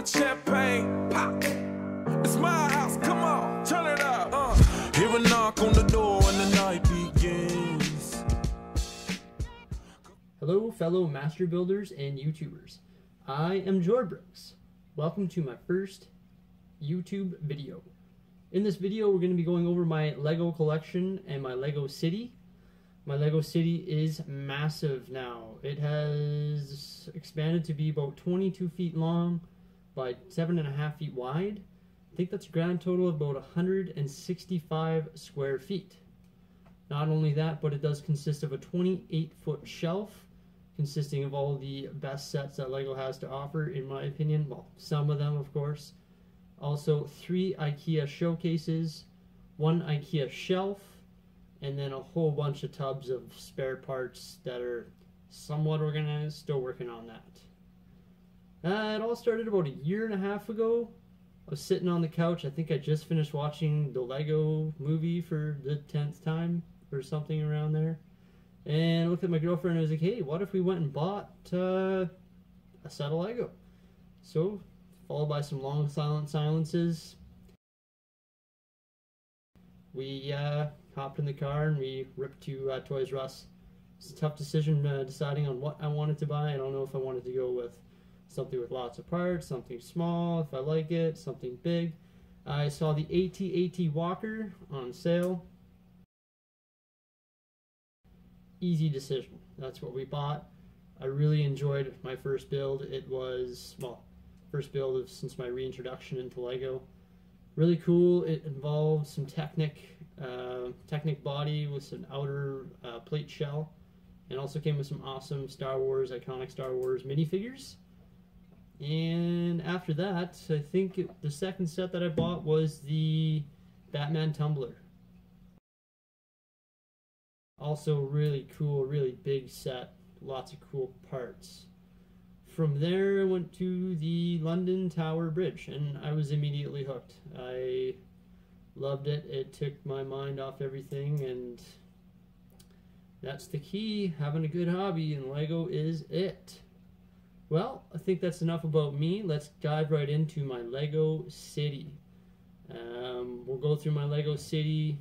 champagne, pop. It's my house, come on, turn it up. Hear a knock on the door and the night begins. Hello, fellow master builders and YouTubers. I am Jorbrooks. Welcome to my first YouTube video. In this video, we're going to be going over my Lego collection and my Lego city. My Lego city is massive now. It has expanded to be about 22 feet long by 7.5 feet wide. I think that's a grand total of about 165 square feet. Not only that, but it does consist of a 28-foot shelf consisting of all the best sets that Lego has to offer, in my opinion. Well, some of them, of course. Also, 3 IKEA showcases, 1 IKEA shelf, and then a whole bunch of tubs of spare parts that are somewhat organized. Still working on that. It all started about 1.5 years ago. I was sitting on the couch. I think I just finished watching the Lego movie for the 10th time or something around there. And I looked at my girlfriend and I was like, hey, what if we went and bought a set of Lego? So, followed by some long silent silences, we hopped in the car and we ripped to Toys R Us. It's a tough decision deciding on what I wanted to buy. I don't know if I wanted to go with something with lots of parts, something small, if I like it, something big. I saw the AT-AT Walker on sale. Easy decision. That's what we bought. I really enjoyed my first build. It was, well, first build since my reintroduction into Lego. Really cool. It involved some Technic body with an outer plate shell, and also came with some awesome iconic Star Wars minifigures. And after that, I think the second set that I bought was the Batman Tumbler. Also really cool, really big set, lots of cool parts. From there I went to the London Tower Bridge and I was immediately hooked. I loved it. It took my mind off everything, and that's the key, having a good hobby, and Lego is it. Well, I think that's enough about me. Let's dive right into my Lego city. We'll go through my Lego city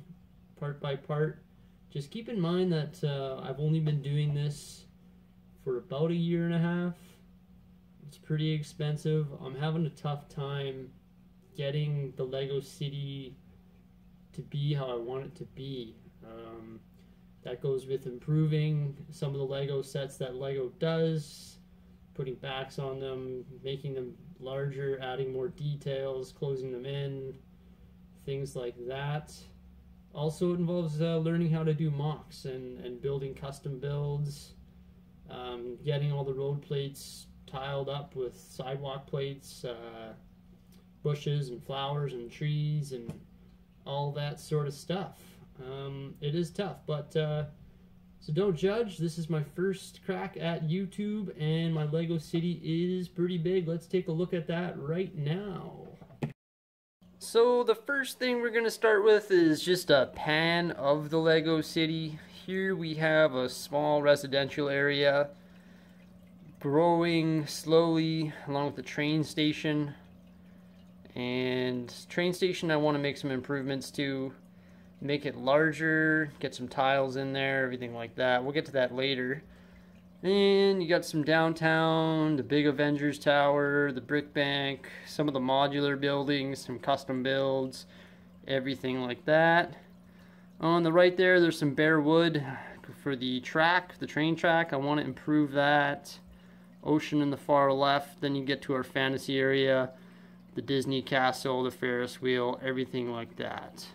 part by part. Just keep in mind that I've only been doing this for about 1.5 years. It's pretty expensive. I'm having a tough time getting the Lego city to be how I want it to be. That goes with improving some of the Lego sets that Lego does, putting backs on them, making them larger, adding more details, closing them in, things like that. Also, it involves learning how to do mocks and building custom builds, getting all the road plates tiled up with sidewalk plates, bushes and flowers and trees and all that sort of stuff. It is tough, but so don't judge. This is my first crack at YouTube, and my Lego city is pretty big. Let's take a look at that right now. So the first thing we're going to start with is just a pan of the Lego city. Here we have a small residential area growing slowly along with the train station. And train station I want to make some improvements to. Make it larger, get some tiles in there, everything like that. We'll get to that later. And you got some downtown, the big Avengers Tower, the brick bank, some of the modular buildings, some custom builds, everything like that. On the right there's some bare wood for the track, the train track. I want to improve that. Ocean in the far left. Then you get to our fantasy area, the Disney castle, the Ferris wheel, everything like that.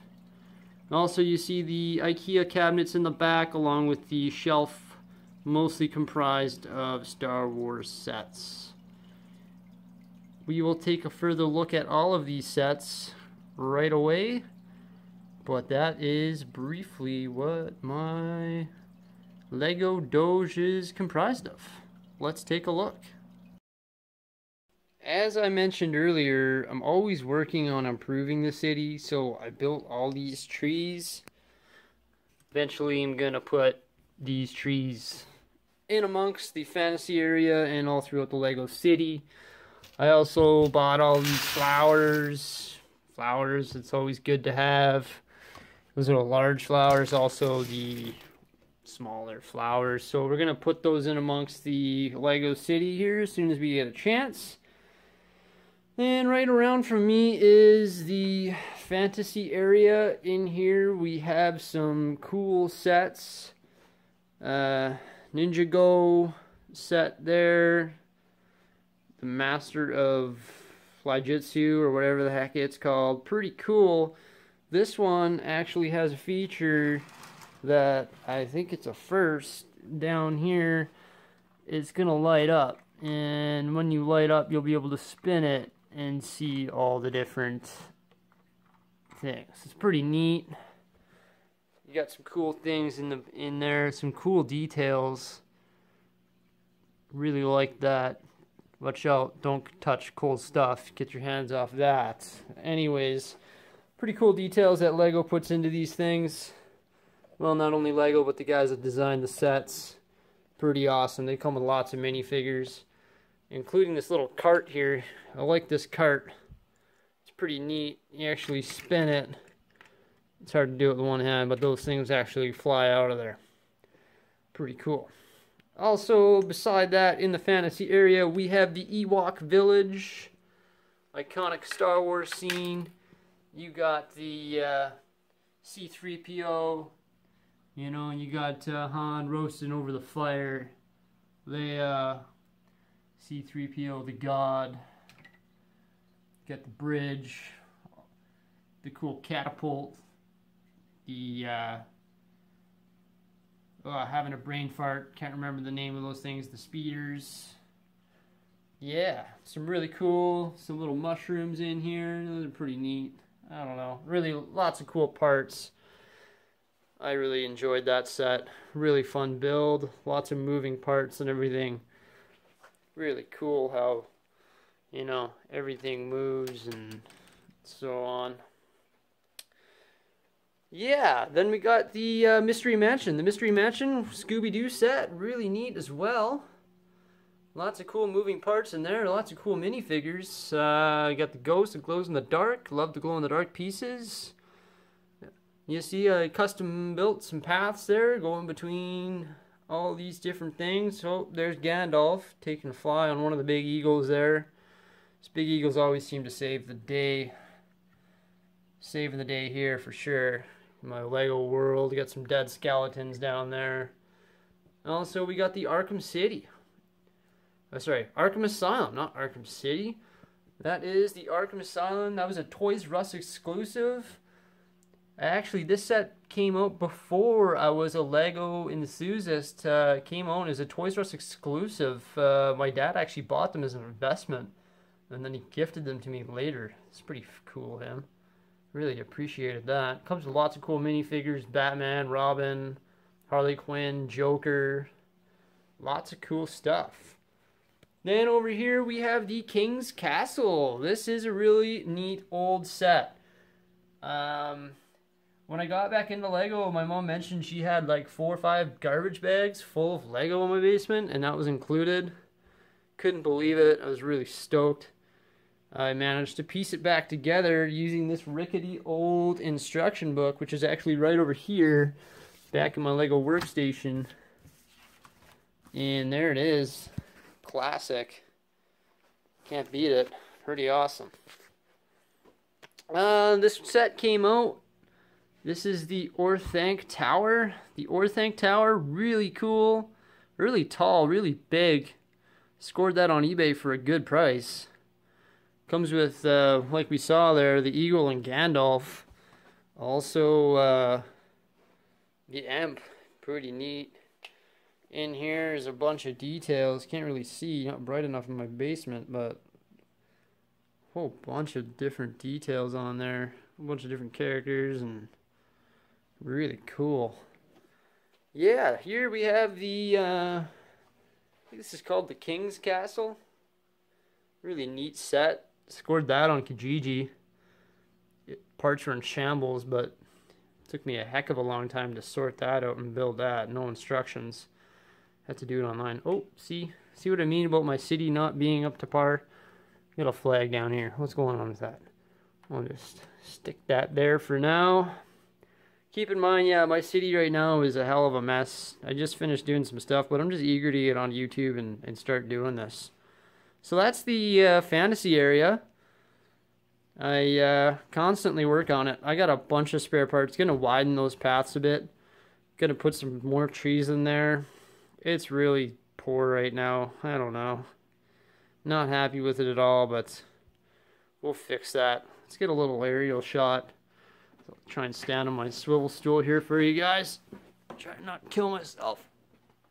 Also, you see the IKEA cabinets in the back along with the shelf, mostly comprised of Star Wars sets. We will take a further look at all of these sets right away, but that is briefly what my Lego Doge is comprised of. Let's take a look. As I mentioned earlier, I'm always working on improving the city, so I built all these trees. Eventually I'm gonna put these trees in amongst the fantasy area and all throughout the Lego city. I also bought all these flowers. Flowers, it's always good to have. Those are the large flowers, also the smaller flowers. So we're gonna put those in amongst the Lego City here as soon as we get a chance. And right around from me is the fantasy area. In here we have some cool sets. Ninjago set there. The Master of Flyjitsu, or whatever the heck it's called. Pretty cool. This one actually has a feature that I think it's a first down here. It's gonna light up, and when you light up, you'll be able to spin it and see all the different things. It's pretty neat. You got some cool things in there, some cool details. Really like that. Watch out, don't touch cold stuff. Get your hands off that. Anyways, pretty cool details that Lego puts into these things. Well, not only Lego, but the guys that designed the sets. Pretty awesome. They come with lots of minifigures, including this little cart here. I like this cart. It's pretty neat. You actually spin it. It's hard to do it with one hand, but those things actually fly out of there. Pretty cool. Also, beside that, in the fantasy area, we have the Ewok Village. Iconic Star Wars scene. You got the C-3PO. You know, you got Han roasting over the fire. They, C-3PO, the god. Got the bridge. The cool catapult. The, having a brain fart. Can't remember the name of those things. The speeders. Yeah, some really cool, some little mushrooms in here. Those are pretty neat. I don't know. Really, lots of cool parts. I really enjoyed that set. Really fun build. Lots of moving parts and everything. Really cool how, you know, everything moves and so on. Yeah, then we got the Mystery Mansion. The Mystery Mansion Scooby-Doo set. Really neat as well. Lots of cool moving parts in there. Lots of cool minifigures. You got the ghost that glows in the dark. Love the glow-in-the-dark pieces. You see I custom built some paths there going between all these different things. Oh, there's Gandalf taking a fly on one of the big eagles there. These big eagles always seem to save the day. Saving the day here for sure. My Lego world. You got some dead skeletons down there. Also, we got the Arkham City. Oh, sorry, Arkham Asylum, not Arkham City. That is the Arkham Asylum. That was a Toys R Us exclusive. Actually, this set came out before I was a Lego enthusiast. Came out as a Toys R Us exclusive. My dad actually bought them as an investment, and then he gifted them to me later. It's pretty cool of him. Really appreciated that. Comes with lots of cool minifigures. Batman, Robin, Harley Quinn, Joker. Lots of cool stuff. Then over here we have the King's Castle. This is a really neat old set. When I got back into Lego, my mom mentioned she had like 4 or 5 garbage bags full of Lego in my basement, and that was included. Couldn't believe it. I was really stoked. I managed to piece it back together using this rickety old instruction book, which is actually right over here, back in my Lego workstation. And there it is. Classic. Can't beat it. Pretty awesome. This set came out. This is the Orthanc Tower. The Orthanc Tower, really cool. Really tall, really big. Scored that on eBay for a good price. Comes with, like we saw there, the Eagle and Gandalf. Also, the Imp. Pretty neat. In here is a bunch of details. Can't really see. Not bright enough in my basement, but a whole bunch of different details on there. A bunch of different characters and really cool. Yeah, here we have the, I think this is called the King's Castle. Really neat set. Scored that on Kijiji. Parts were in shambles, but it took me a heck of a long time to sort that out and build that. No instructions. Had to do it online. Oh, see what I mean about my city not being up to par? Got a flag down here. What's going on with that? I'll just stick that there for now. Keep in mind, yeah, my city right now is a hell of a mess. I just finished doing some stuff, but I'm just eager to get on YouTube and start doing this. So that's the fantasy area. I constantly work on it. I got a bunch of spare parts. Gonna widen those paths a bit. Gonna put some more trees in there. It's really poor right now. I don't know. Not happy with it at all, but we'll fix that. Let's get a little aerial shot. I'll try and stand on my swivel stool here for you guys. Try not to kill myself.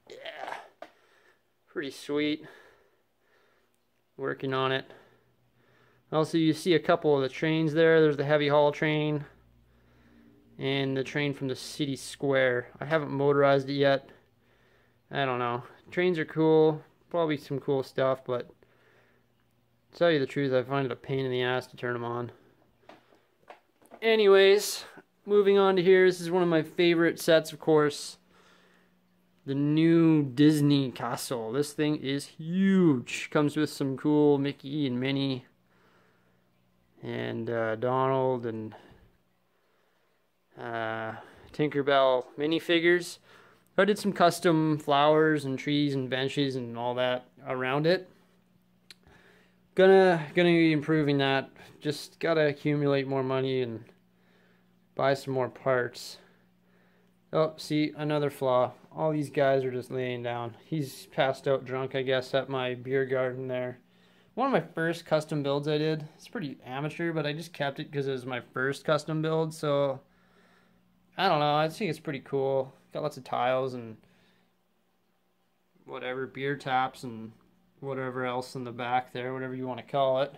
Yeah. Pretty sweet. Working on it. Also, you see a couple of the trains there. There's the heavy haul train and the train from the city square. I haven't motorized it yet. I don't know. Trains are cool. Probably some cool stuff, but to tell you the truth, I find it a pain in the ass to turn them on. Anyways, moving on to here. This is one of my favorite sets, of course. The new Disney Castle. This thing is huge. Comes with some cool Mickey and Minnie and Donald and Tinkerbell minifigures. I did some custom flowers and trees and benches and all that around it. Gonna be improving that. Just gotta accumulate more money and buy some more parts. Oh, see, another flaw. All these guys are just laying down. He's passed out drunk, I guess, at my beer garden there. One of my first custom builds I did. It's pretty amateur, but I just kept it because it was my first custom build, so I don't know. I think it's pretty cool. Got lots of tiles and whatever, beer taps and whatever else in the back there, whatever you want to call it.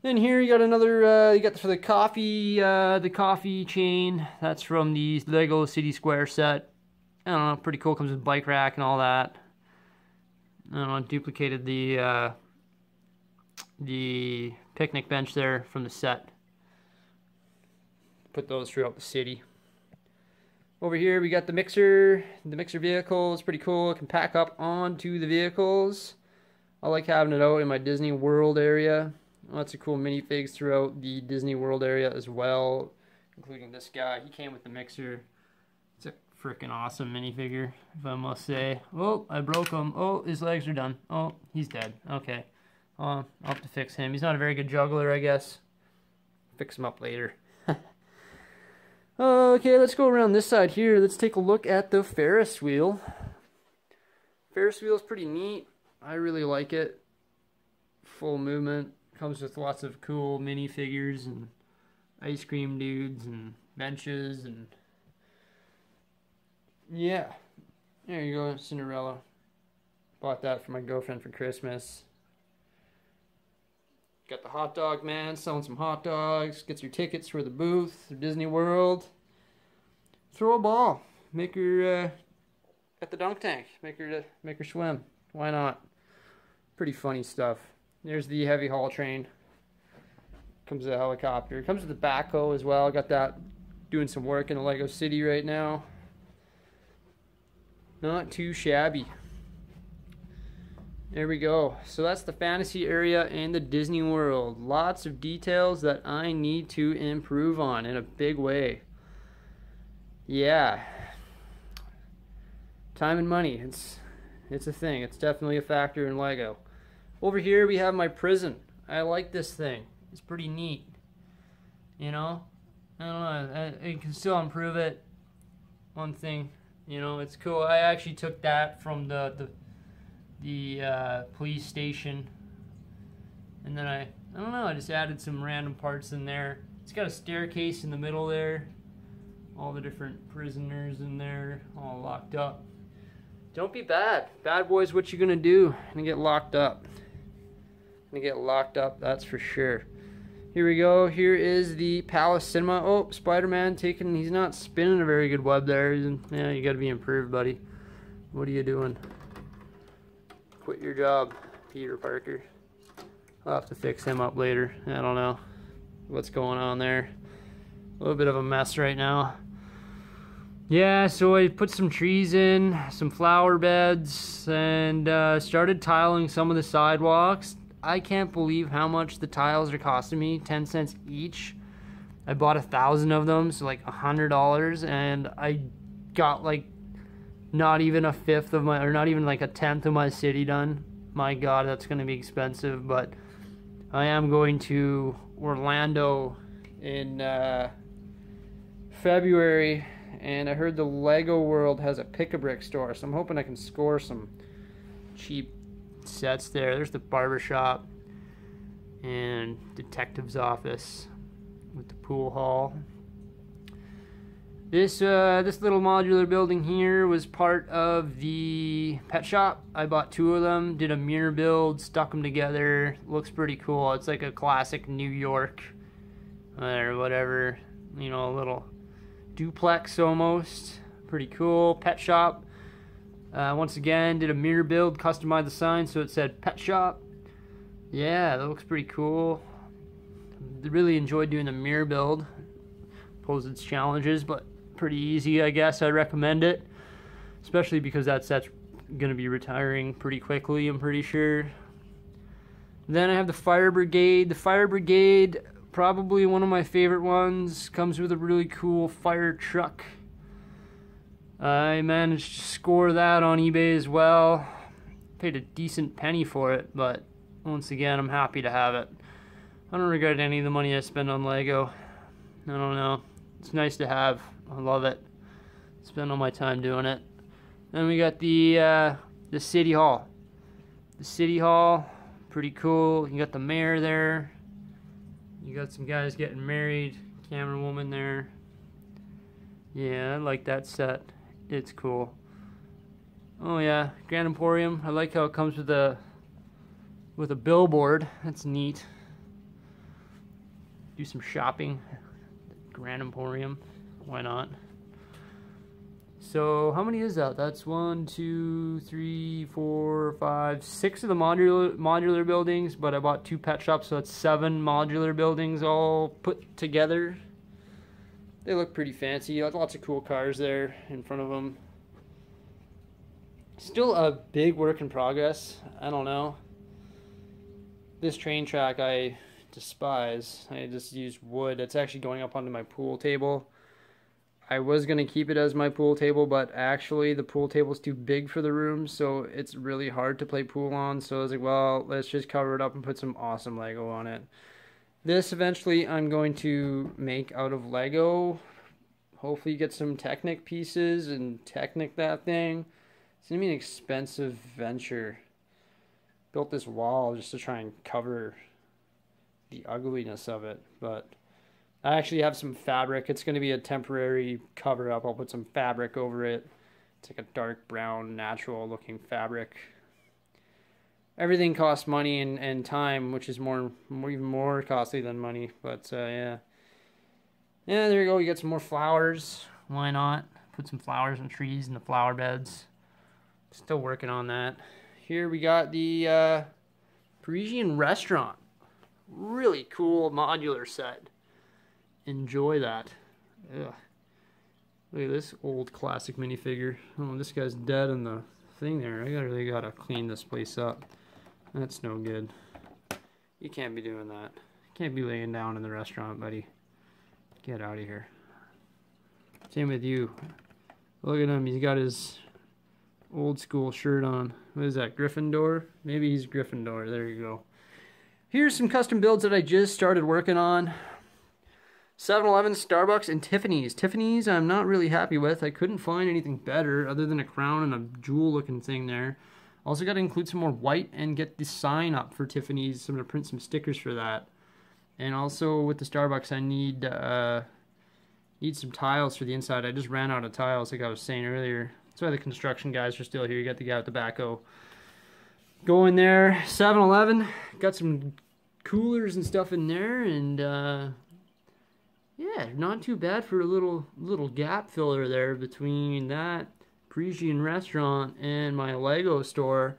Then here you got another, you got for the coffee chain. That's from the Lego City Square set. I don't know, pretty cool. Comes with bike rack and all that. I don't know, duplicated the picnic bench there from the set. Put those throughout the city. Over here we got the mixer vehicle. It's pretty cool. It can pack up onto the vehicles. I like having it out in my Disney World area. Lots of cool minifigs throughout the Disney World area as well, including this guy. He came with the mixer. It's a freaking awesome minifigure, if I must say. Oh, I broke him. Oh, his legs are done. Oh, he's dead. Okay. I'll have to fix him. He's not a very good juggler, I guess. Fix him up later. Okay, let's go around this side here. Let's take a look at the Ferris wheel. Ferris wheel is pretty neat. I really like it. Full movement. Comes with lots of cool minifigures and ice cream dudes and benches and yeah. There you go, Cinderella. Bought that for my girlfriend for Christmas. Got the hot dog man selling some hot dogs. Gets your tickets for the booth for Disney World. Throw a ball. Make her at the dunk tank. Make her swim. Why not? Pretty funny stuff. There's the heavy haul train. Comes with a helicopter. Comes with the backhoe as well. Got that doing some work in the Lego City right now. Not too shabby. There we go. So that's the fantasy area and the Disney World. Lots of details that I need to improve on in a big way. Yeah. Time and money. It's a thing. It's definitely a factor in Lego. Over here we have my prison. I like this thing. It's pretty neat. You know? I don't know. I can still improve it. One thing. You know, it's cool. I actually took that from the police station, and then I don't know, I just added some random parts in there. It's got a staircase in the middle there, all the different prisoners in there all locked up. Don't be bad boys. What you gonna do? Gonna get locked up. That's for sure. Here we go. Here is the Palace Cinema. Oh, Spider-Man he's not spinning a very good web there. Yeah, you gotta be improved, buddy. What are you doing? Quit your job, Peter Parker. I'll have to fix him up later. I don't know what's going on there. A little bit of a mess right now. Yeah, so I put some trees in, some flower beds, and started tiling some of the sidewalks. I can't believe how much the tiles are costing me, 10 cents each. I bought 1,000 of them, so like $100, and I got like not even a fifth of my, or not even like a tenth of my city done. My God, that's going to be expensive, but I am going to Orlando in February, and I heard the Lego World has a Pick-a-Brick store, so I'm hoping I can score some cheap sets there. There's the barbershop and detective's office with the pool hall. This little modular building here was part of the pet shop. I bought 2 of them, did a mirror build, stuck them together. Looks pretty cool. It's like a classic New York or whatever, you know, a little duplex almost. Pretty cool. Pet shop. Once again, did a mirror build, customized the sign so it said pet shop. Yeah, that looks pretty cool. Really enjoyed doing the mirror build. Posed its challenges, but pretty easy, I guess. I recommend it, especially because that set's going to be retiring pretty quickly, I'm pretty sure. Then I have the Fire Brigade. The Fire Brigade, probably one of my favorite ones, comes with a really cool fire truck. I managed to score that on eBay as well. Paid a decent penny for it, but once again, I'm happy to have it. I don't regret any of the money I spent on Lego. I don't know. It's nice to have. I love it. Spend all my time doing it. Then we got the City Hall. The City Hall, pretty cool. You got the mayor there. You got some guys getting married. Camera woman there. Yeah, I like that set. It's cool. Oh yeah, Grand Emporium. I like how it comes with a billboard. That's neat. Do some shopping. Grand Emporium. Why not? So how many is that? That's 1, 2, 3, 4, 5, 6 of the modular buildings, but I bought 2 pet shops, so that's 7 modular buildings all put together. They look pretty fancy. Lots of cool cars there in front of them. Still a big work in progress. I don't know. This train track I despise. I just used wood. It's actually going up onto my pool table. I was going to keep it as my pool table, but actually the pool table is too big for the room, so it's really hard to play pool on. So I was like, well, let's just cover it up and put some awesome Lego on it. This eventually I'm going to make out of Lego. Hopefully get some Technic pieces and Technic that thing. It's going to be an expensive venture. Built this wall just to try and cover the ugliness of it, but I actually have some fabric. It's going to be a temporary cover up. I'll put some fabric over it. It's like a dark brown natural looking fabric. Everything costs money and time, which is even more costly than money, but yeah, there you go. You get some more flowers. Why not put some flowers and trees in the flower beds? Still working on that. Here we got the Parisian restaurant. Really cool modular set. Enjoy that. Ugh. Look at this old classic minifigure. Oh, this guy's dead in the thing there. I really gotta clean this place up. That's no good. You can't be doing that. You can't be laying down in the restaurant, buddy. Get out of here. Same with you. Look at him. He's got his old school shirt on. What is that, Gryffindor? Maybe he's Gryffindor. There you go. Here's some custom builds that I just started working on. 7-Eleven, Starbucks, and Tiffany's. Tiffany's I'm not really happy with. I couldn't find anything better other than a crown and a jewel looking thing there. Also got to include some more white and get the sign up for Tiffany's. So I'm going to print some stickers for that. And also with the Starbucks I need some tiles for the inside. I just ran out of tiles like I was saying earlier. That's why the construction guys are still here. You got the guy with the backhoe. Go in there. 7-Eleven. Got some coolers and stuff in there, and yeah, not too bad for a little gap filler there between that Parisian restaurant and my Lego store.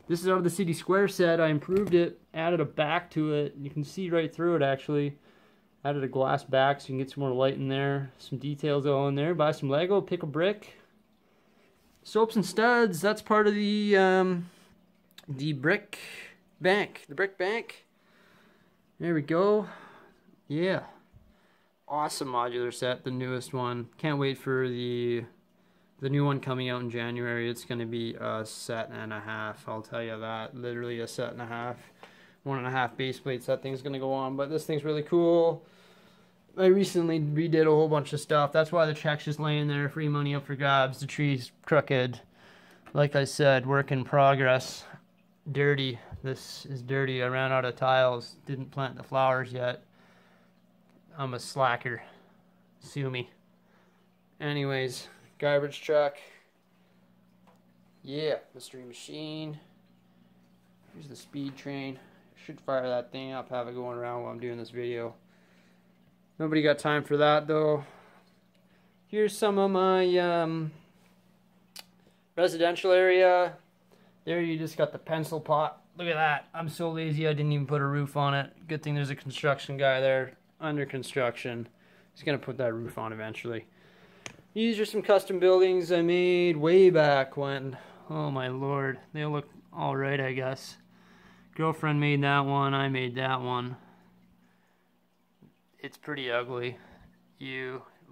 This is out of the City Square set. I improved it, added a back to it. You can see right through it actually. Added a glass back so you can get some more light in there. Some details all in there. Buy some Lego, pick a brick. Soaps and studs. That's part of the bank. The brick bank. There we go. Yeah. Awesome modular set, the newest one. Can't wait for the new one coming out in January. It's going to be a set and a half, I'll tell you that. Literally a set and a half. 1.5 base plates that thing's going to go on. But this thing's really cool. I recently redid a whole bunch of stuff. That's why the check's just laying there. Free money up for grabs. The tree's crooked. Like I said, work in progress. Dirty. This is dirty. I ran out of tiles. Didn't plant the flowers yet. I'm a slacker. Sue me. Anyways, garbage truck. Yeah, mystery machine. Here's the speed train. Should fire that thing up, have it going around while I'm doing this video. Nobody got time for that though. Here's some of my residential area. There you just got the pencil pot. Look at that. I'm so lazy I didn't even put a roof on it. Good thing there's a construction guy there. Under construction. He's gonna put that roof on eventually. These are some custom buildings I made way back when. Oh my lord. They look alright, I guess. Girlfriend made that one. I made that one. It's pretty ugly.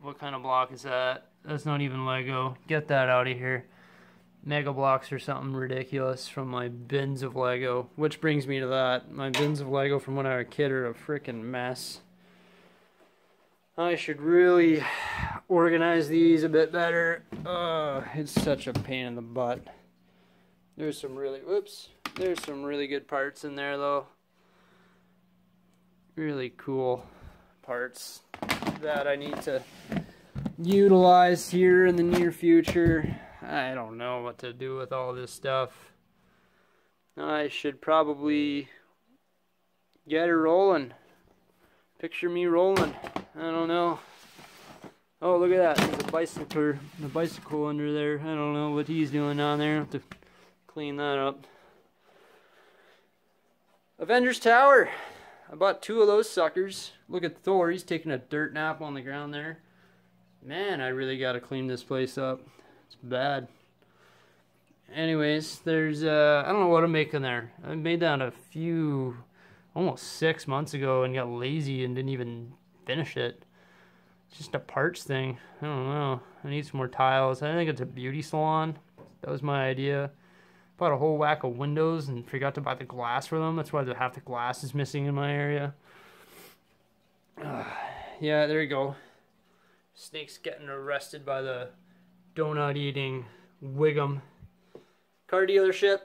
What kind of block is that? That's not even Lego. Get that out of here. Mega blocks or something ridiculous from my bins of Lego. Which brings me to that. My bins of Lego from when I was a kid are a freaking mess. I should really organize these a bit better. It's such a pain in the butt. There's some really good parts in there though. Really cool parts that I need to utilize here in the near future. I don't know what to do with all this stuff. I should probably get her rolling. Picture me rolling. I don't know. Oh, look at that. There's a bicycle under there. I don't know what he's doing down there. I have to clean that up. Avengers Tower. I bought 2 of those suckers. Look at Thor. He's taking a dirt nap on the ground there. Man, I really got to clean this place up. It's bad. Anyways, there's, I don't know what I'm making there. I made that almost 6 months ago and got lazy and didn't even finish it. It's just a parts thing. I don't know. I need some more tiles. I think it's a beauty salon. That was my idea. Bought a whole whack of windows and forgot to buy the glass for them. That's why half the glass is missing in my area. Yeah, there you go. Snake's getting arrested by the donut eating Wiggum. Car dealership.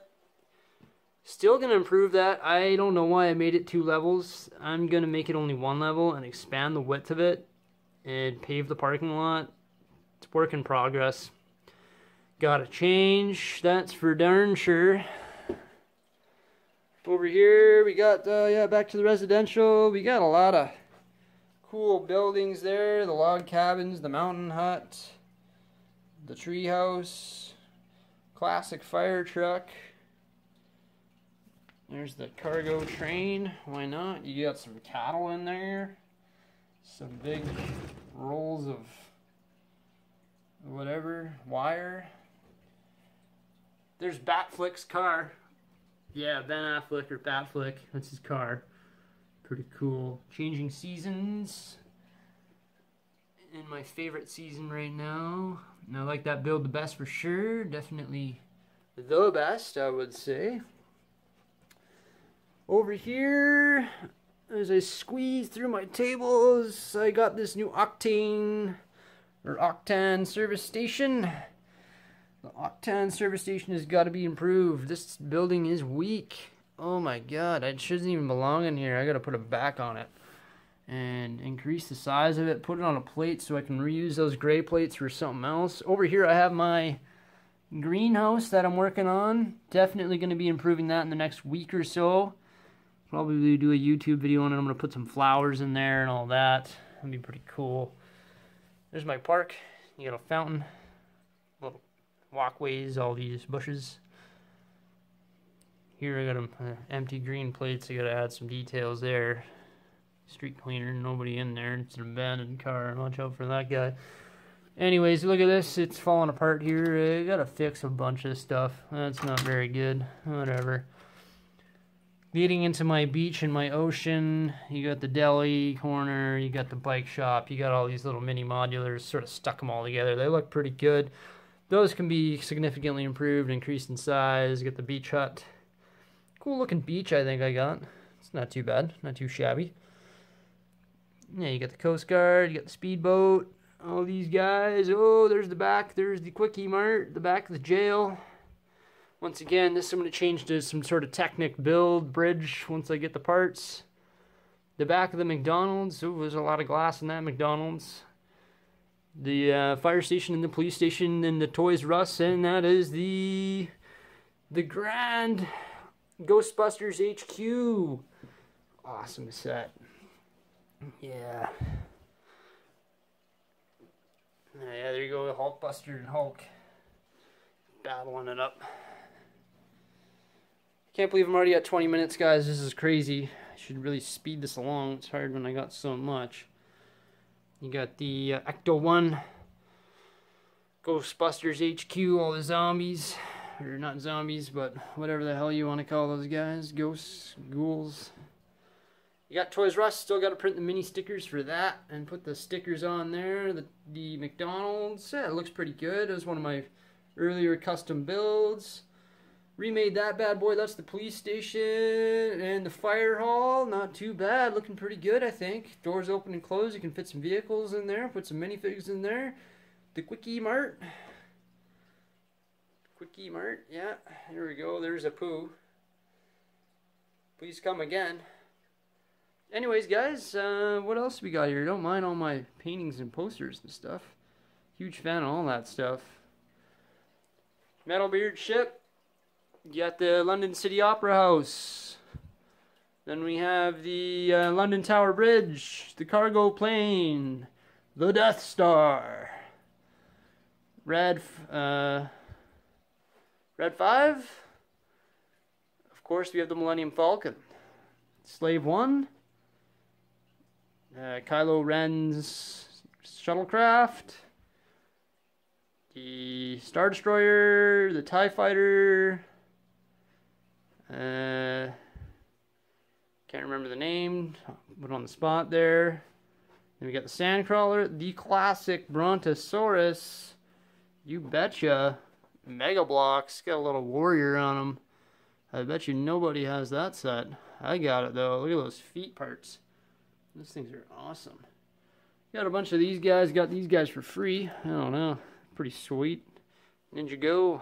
Still gonna improve that. I don't know why I made it 2 levels. I'm gonna make it only 1 level and expand the width of it and pave the parking lot. It's work in progress. Gotta change, that's for darn sure. Over here we got, back to the residential. We got a lot of cool buildings there. The log cabins, the mountain hut, the tree house, classic fire truck. There's the cargo train. Why not? You got some cattle in there. Some big rolls of whatever, wire. There's Batflick's car. Yeah, Ben Affleck or Batflick. That's his car. Pretty cool. Changing seasons. In my favorite season right now. And I like that build the best for sure. Definitely the best, I would say. Over here, as I squeeze through my tables, I got this new Octane service station. The Octane service station has got to be improved. This building is weak. Oh my god, it shouldn't even belong in here. I got to put a back on it and increase the size of it, put it on a plate so I can reuse those gray plates for something else. Over here I have my greenhouse that I'm working on. Definitely going to be improving that in the next week or so. Probably do a YouTube video on it. I'm going to put some flowers in there and all that. That'd be pretty cool. There's my park. You got a fountain, little walkways, all these bushes. Here I got empty green plates. I got to add some details there. Street cleaner, nobody in there. It's an abandoned car. Watch out for that guy. Anyways, look at this. It's falling apart here. I got to fix a bunch of stuff. That's not very good. Whatever. leading into my beach and my ocean. You got the deli corner, you got the bike shop, you got all these little mini modulars, sort of stuck them all together. They look pretty good. Those can be significantly improved, increased in size. You got the beach hut. Cool looking beach I think I got. It's not too bad, not too shabby. Yeah, you got the Coast Guard, you got the speedboat, all these guys. Oh, there's the back, there's the Quickie Mart, the back of the jail. Once again, this I'm going to change to some sort of Technic build bridge once I get the parts. The back of the McDonald's. Oh, there's a lot of glass in that McDonald's. The fire station and the police station and the Toys R Us, and that is the Grand Ghostbusters HQ. Awesome set. Yeah. Yeah, there you go, Hulkbuster and Hulk battling it up. Can't believe I'm already at 20 minutes, guys. This is crazy. I should really speed this along. It's hard when I got so much. You got the Ecto 1, Ghostbusters HQ, all the zombies. Or not zombies, but whatever the hell you want to call those guys. Ghosts, ghouls. You got Toys R Us. Still got to print the mini stickers for that and put the stickers on there. The McDonald's. Yeah, it looks pretty good. It was one of my earlier custom builds. Remade that bad boy. That's the police station and the fire hall. Not too bad. Looking pretty good, I think. Doors open and close. You can fit some vehicles in there. Put some minifigs in there. The Quickie Mart. Quickie Mart. Yeah. Here we go. There's a poo. Please come again. Anyways, guys, what else we got here? Don't mind all my paintings and posters and stuff. Huge fan of all that stuff. Metalbeard ship. You got the London City Opera House. Then we have the London Tower Bridge, the cargo plane, the Death Star, Red 5. Of course, we have the Millennium Falcon, Slave 1, Kylo Ren's shuttlecraft, the Star Destroyer, the TIE Fighter. Can't remember the name. Put on the spot there. Then we got the Sandcrawler, the classic Brontosaurus. You betcha. Mega Blocks. Got a little warrior on them. I bet you nobody has that set. I got it though. Look at those feet parts. Those things are awesome. Got a bunch of these guys. Got these guys for free. I don't know. Pretty sweet. Ninjago.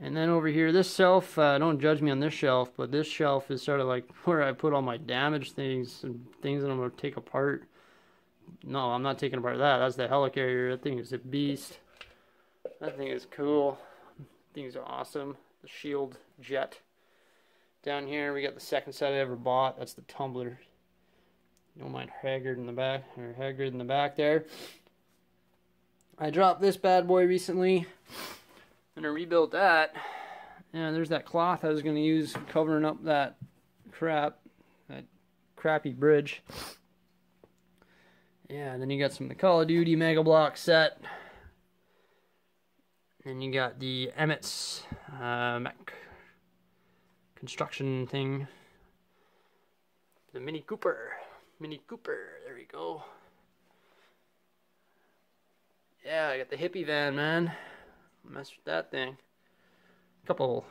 And then over here, this shelf, don't judge me on this shelf, but this shelf is sort of like where I put all my damaged things and things that I'm going to take apart. No, I'm not taking apart that. That's the helicarrier. That thing is a beast. That thing is cool. That thing is awesome. The shield jet. Down here, we got the second set I ever bought. That's the tumbler. Don't mind Hagrid in the back, or Hagrid in the back there. I dropped this bad boy recently. I'm going to rebuild that. Yeah, there's that cloth I was going to use covering up that crappy bridge. Yeah, and then you got some of the Call of Duty Mega Block set. And you got the Emmett's mech construction thing. The Mini Cooper. Mini Cooper, there we go. Yeah, I got the hippie van, man. Mess with that thing. You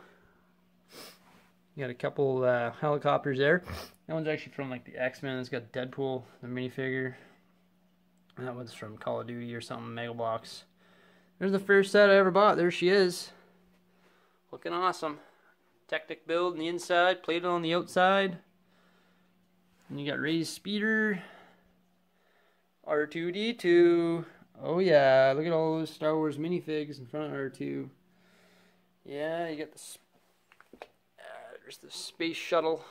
got a couple helicopters there. That one's actually from like the X-Men. It's got Deadpool, the minifigure. And that one's from Call of Duty or something, Mega Bloks. There's the first set I ever bought. There she is. Looking awesome. Technic build on the inside, plated on the outside. And you got Rey's speeder. R2-D2. Oh yeah, look at all those Star Wars minifigs in front of R2. Yeah, you got the there's the space shuttle.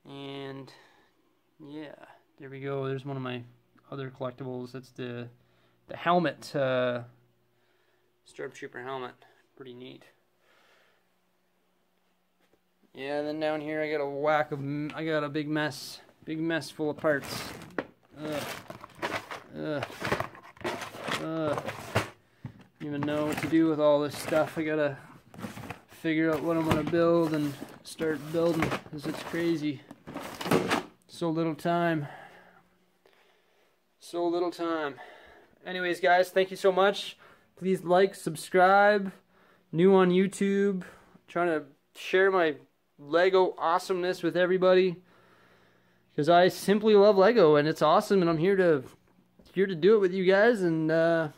And yeah, there we go. There's one of my other collectibles. That's the helmet, Stormtrooper helmet. Pretty neat. Yeah, and then down here I got a big mess full of parts. Don't even know what to do with all this stuff. I gotta figure out what I'm gonna build and start building, because it's crazy. So little time. So little time. Anyways, guys, thank you so much. Please like, subscribe. New on YouTube. Trying to share my Lego awesomeness with everybody, because I simply love Lego and it's awesome, and I'm here to do it with you guys. And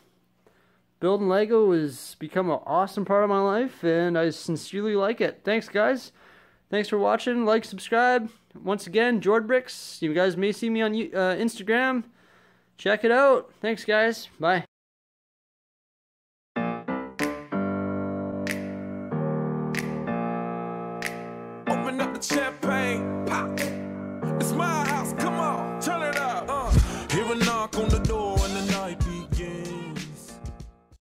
building Lego has become an awesome part of my life, and I sincerely like it. Thanks, guys. Thanks for watching. Like, subscribe. Once again, Jordbricks. You guys may see me on Instagram. Check it out. Thanks, guys. Bye. Open up the champagne, pop.